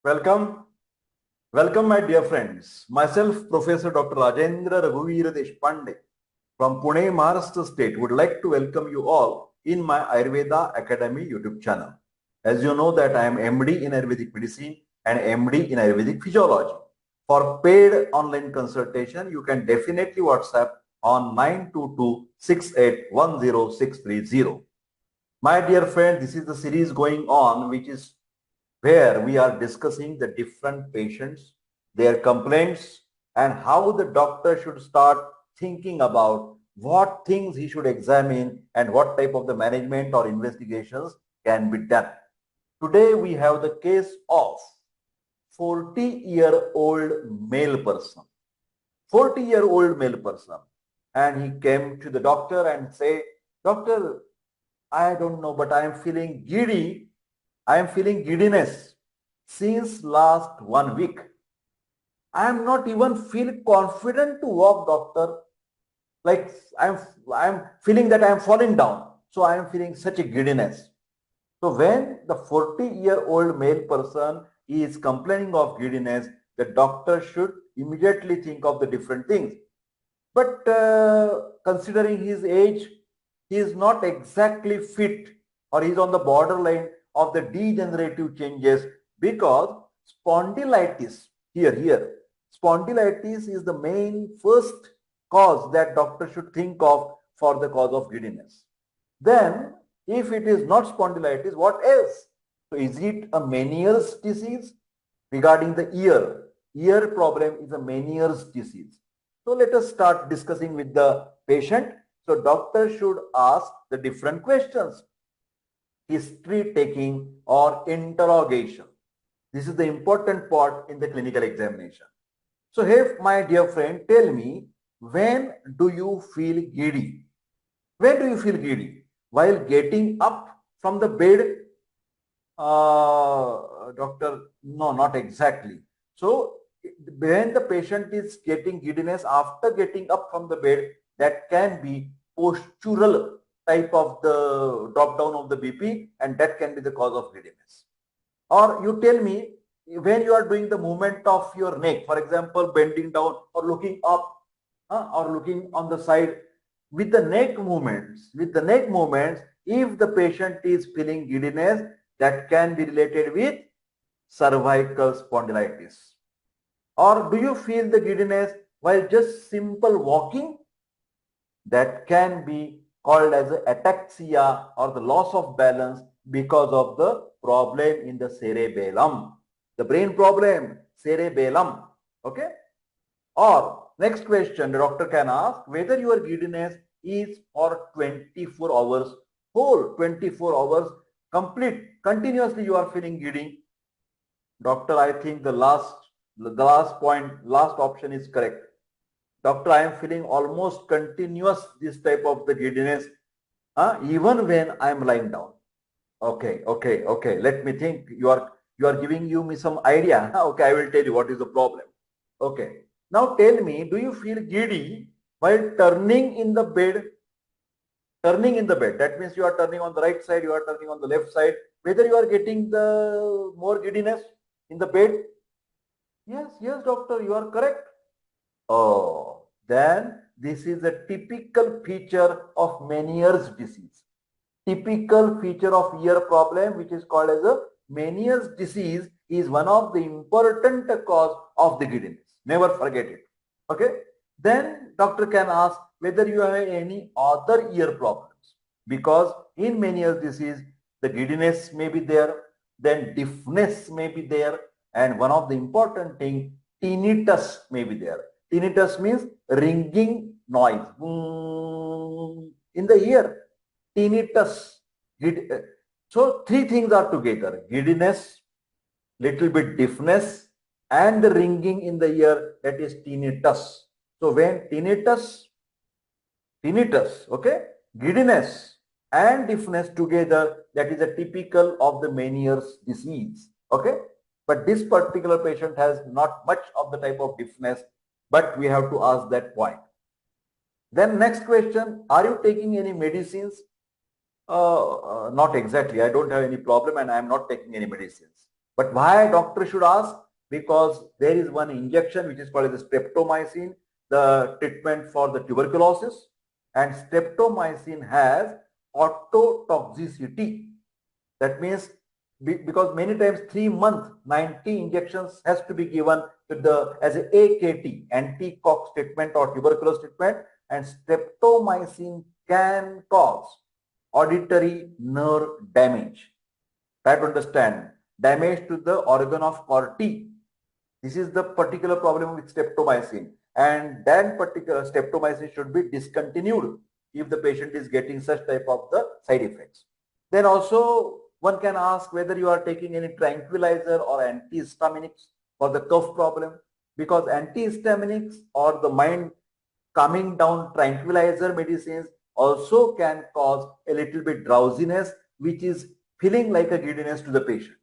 Welcome. Welcome, my dear friends. Myself, Professor Dr. Rajendra Raghuveer Deshpande from Pune, Maharashtra State would like to welcome you all in my Ayurveda Academy YouTube channel. As you know that I am MD in Ayurvedic Medicine and MD in Ayurvedic Physiology. For paid online consultation, you can definitely WhatsApp on 922-6810-630. My dear friend, this is the series going on, which is where we are discussing the different patients, their complaints, and how the doctor should start thinking about what things he should examine and what type of the management or investigations can be done. Today we have the case of 40-year-old male person. 40-year-old male person. And he came to the doctor and say, "Doctor, I don't know, but I am feeling giddy. I am feeling giddiness since last 1 week. I am not even feel confident to walk, doctor. Like I'm feeling that I am falling down. So I am feeling such a giddiness." So when the 40-year-old male person is complaining of giddiness, the doctor should immediately think of the different things. But considering his age, he is not exactly fit, or he is on the borderline of the degenerative changes, because spondylitis, spondylitis is the main first cause that doctor should think of for the cause of giddiness. Then if it is not spondylitis, what else? So is it a Meniere's disease? Regarding the ear problem is a Meniere's disease. So let us start discussing with the patient. So doctor should ask the different questions. History taking or interrogation. This is the important part in the clinical examination. So hey, my dear friend, tell me, when do you feel giddy? When do you feel giddy? While getting up from the bed? Doctor, no, not exactly. So when the patient is getting giddiness after getting up from the bed, that can be postural type of the drop down of the BP, and that can be the cause of giddiness. Or you tell me, when you are doing the movement of your neck, for example, bending down or looking up or looking on the side, with the neck movements, if the patient is feeling giddiness, that can be related with cervical spondylitis. Or do you feel the giddiness while just simple walking? That can be called as ataxia or the loss of balance because of the problem in the cerebellum. The brain problem, cerebellum. Okay? Or next question, the doctor can ask whether your giddiness is for 24 hours, whole 24 hours, complete, continuously you are feeling giddy. Doctor, I think the last option is correct. Doctor, I am feeling almost continuous this type of the giddiness, even when I am lying down. Okay. Let me think. You are giving me some idea. Okay, I will tell you what is the problem. Okay. Now tell me, do you feel giddy while turning in the bed? Turning in the bed. That means you are turning on the right side, you are turning on the left side. Whether you are getting the more giddiness in the bed? Yes, doctor, you are correct. Oh, then this is a typical feature of Meniere's disease. Typical feature of ear problem, which is called as a Meniere's disease, is one of the important cause of the giddiness. Never forget it. Okay. Then doctor can ask whether you have any other ear problems, because in Meniere's disease the giddiness may be there, then deafness may be there, and one of the important thing, tinnitus may be there. Tinnitus means ringing noise in the ear. Tinnitus. So three things are together: giddiness, little bit deafness, and the ringing in the ear, that is tinnitus. So when tinnitus, okay, giddiness and deafness together, that is a typical of the Meniere's disease. Okay. But this particular patient has not much of the type of deafness, but we have to ask that point. Then next question, are you taking any medicines? Not exactly. I don't have any problem and I am not taking any medicines. But why doctor should ask? Because there is one injection which is called as streptomycin, the treatment for the tuberculosis, and streptomycin has autotoxicity. That means because many times 3 months 90 injections has to be given to the as a AKT, anti-cox treatment or tuberculosis treatment, and streptomycin can cause auditory nerve damage. Try to understand, damage to the organ of corti. This is the particular problem with streptomycin, and that particular streptomycin should be discontinued if the patient is getting such type of the side effects. Then also one can ask whether you are taking any tranquilizer or antihistaminics for the cough problem, because antihistaminics or the mind calming down tranquilizer medicines also can cause a little bit drowsiness, which is feeling like a giddiness to the patient.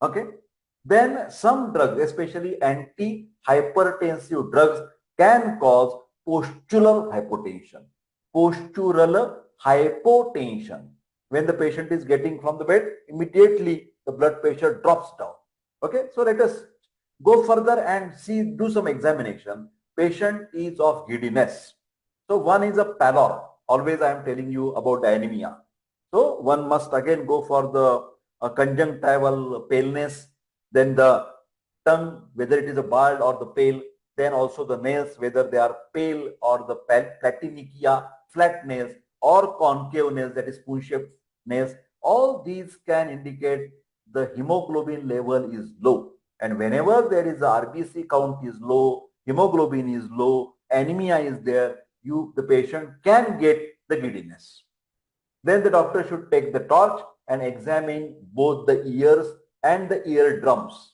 Okay. Then some drugs, especially anti-hypertensive drugs, can cause postural hypotension. Postural hypotension. When the patient is getting from the bed, immediately the blood pressure drops down. Okay, so let us go further and do some examination. Patient is of giddiness. So one is a pallor. Always I am telling you about the anemia. So one must again go for the conjunctival paleness, then the tongue, whether it is a bald or the pale, then also the nails, whether they are pale or the platinicia, flat nails, or concave nails, that is spoon-shaped nails. All these can indicate the hemoglobin level is low. And whenever there is a RBC count is low, hemoglobin is low, anemia is there, the patient can get the giddiness. Then the doctor should take the torch and examine both the ears and the eardrums,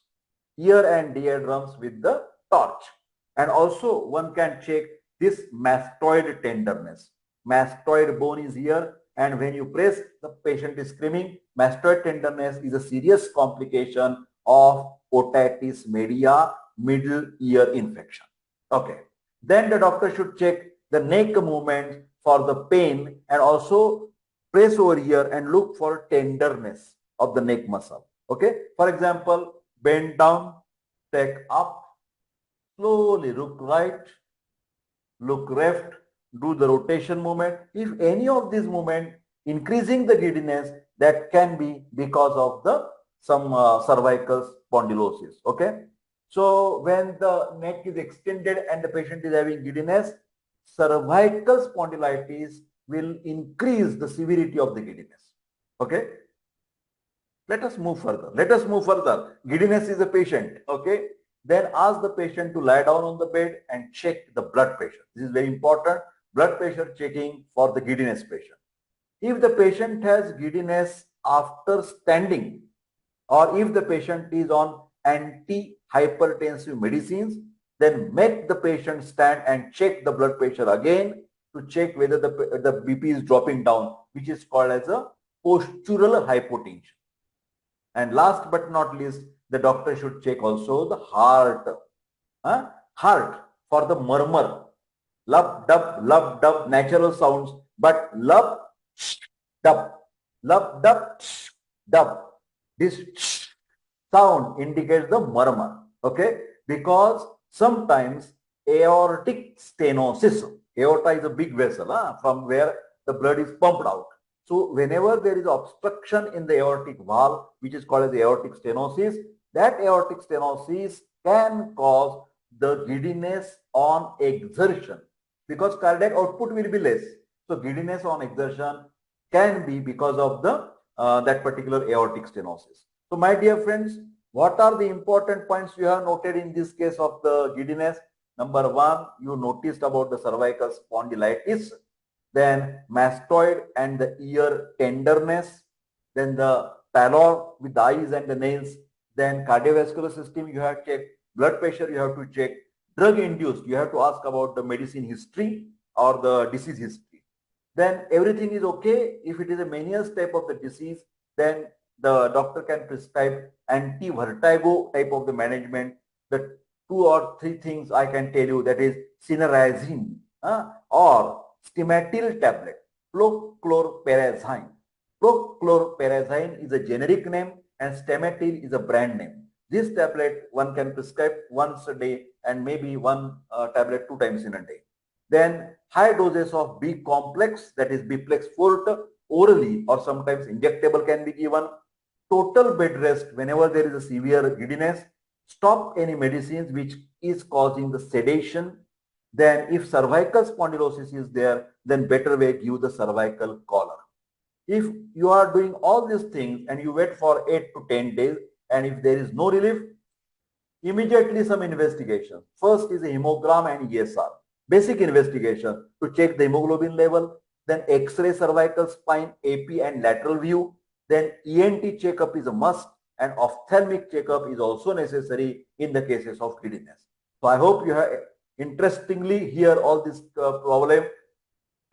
ear and eardrums with the torch. And also one can check this mastoid tenderness. Mastoid bone is here, and when you press, the patient is screaming. Mastoid tenderness is a serious complication of otitis media, middle ear infection. Okay. Then the doctor should check the neck movement for the pain, and also press over here and look for tenderness of the neck muscle. Okay. For example, bend down, take up, slowly look right, look left, do the rotation movement. If any of these movement increasing the giddiness, that can be because of the some cervical spondylosis. Okay. So when the neck is extended and the patient is having giddiness, cervical spondylitis will increase the severity of the giddiness. Okay. Let us move further. Let us move further. Giddiness is a patient. Okay. Then ask the patient to lie down on the bed and check the blood pressure. This is very important. Blood pressure checking for the giddiness patient. If the patient has giddiness after standing, or if the patient is on anti-hypertensive medicines, then make the patient stand and check the blood pressure again to check whether the BP is dropping down, which is called as a postural hypotension. And last but not least, the doctor should check also the heart. Heart for the murmur. Lub, dub, natural sounds, but lub, dub, dub. This sound indicates the murmur. Okay, because sometimes aortic stenosis. Aorta is a big vessel from where the blood is pumped out. So whenever there is obstruction in the aortic valve, which is called as aortic stenosis, that aortic stenosis can cause the giddiness on exertion, because cardiac output will be less. So giddiness on exertion can be because of the that particular aortic stenosis. So my dear friends, what are the important points you have noted in this case of the giddiness? Number one, you noticed about the cervical spondylitis, then mastoid and the ear tenderness, then the pallor with the eyes and the nails, then cardiovascular system you have checked, blood pressure you have to check, drug induced you have to ask about the medicine history or the disease history. Then everything is okay. If it is a Meniere's type of the disease, then the doctor can prescribe anti-vertigo type of the management. The 2 or 3 things I can tell you, that is cinnarizine or stimatil tablet, fluchlorperazine. Fluchlorperazine is a generic name and stimatil is a brand name. This tablet one can prescribe once a day and maybe one tablet 2 times in a day. Then high doses of B complex, that is Biplex Forte, orally or sometimes injectable can be given. Total bed rest whenever there is a severe giddiness. Stop any medicines which is causing the sedation. Then if cervical spondylosis is there, then better way give the cervical collar. If you are doing all these things and you wait for 8 to 10 days, and if there is no relief, immediately some investigation. First is a hemogram and ESR. Basic investigation to check the hemoglobin level, then X-ray cervical spine, AP and lateral view, then ENT checkup is a must, and ophthalmic checkup is also necessary in the cases of giddiness. So I hope you have interestingly hear all this problem,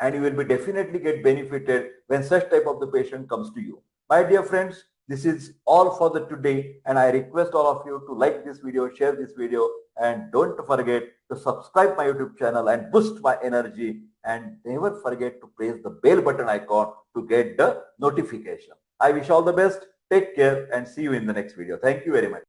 and you will be definitely get benefited when such type of the patient comes to you. My dear friends, this is all for the today, and I request all of you to like this video, share this video, and don't forget to subscribe my YouTube channel and boost my energy, and never forget to press the bell button icon to get the notification. I wish all the best. Take care and see you in the next video. Thank you very much.